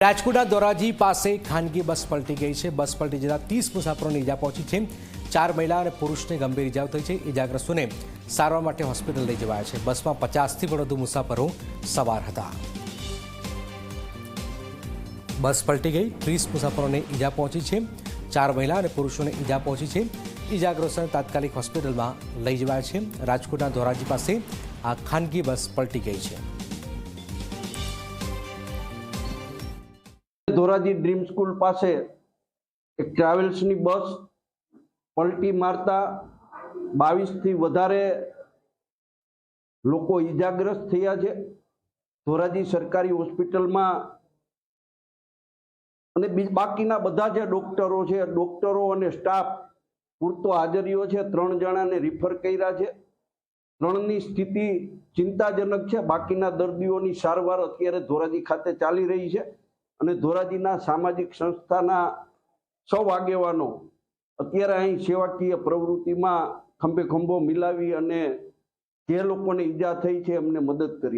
રાજકોટના ધોરાજી પાસે ખાનગી બસ પલટી ગઈ છે। બસ પલટી જતા 30 મુસાફરોને ઈજા પહોંચી છે। 4 મહિલા અને પુરુષને ગંભીર ઈજાઓ થઈ છે। ઈજાગ્રસ્તોને સારવાર માટે હોસ્પિટલ લઈ જવાયા છે। બસમાં 50થી વધુ મુસાફરો સવાર હતા। બસ પલટી ગઈ, 30 મુસાફરોને ઈજા પહોંચી છે। 4 મહિલા અને પુરુષોને ઈજા પહોંચી છે। ઈજાગ્રસ્તોને તાત્કાલિક હોસ્પિટલમાં લઈ જવાયા છે। રાજકોટના ધોરાજી પાસે આ ખાનગી બસ પલટી ગઈ છે। ધોરાજી ડ્રીમ સ્કૂલ પાસે એક ટ્રાવેલ્સની બસ પલટી મારતા 22થી વધારે લોકો ઈજાગ્રસ્ત થયા છે। ધોરાજી સરકારી હોસ્પિટલમાં અને બાકીના બધા જે ડોક્ટરો અને સ્ટાફ પૂરતો હાજરીઓ છે। 3 જણાને રિફર કર્યા છે। 3ની સ્થિતિ ચિંતાજનક છે। બાકીના દર્દીઓની સારવાર અત્યારે ધોરાજી ખાતે ચાલી રહી છે અને ધોરાજીના સામાજિક સંસ્થાના સૌ આગેવાનો અત્યારે અહીં સેવાકીય પ્રવૃત્તિમાં ખંભે ખંભો મિલાવી અને જે લોકોને ઈજા થઈ છે એમને મદદ કરી।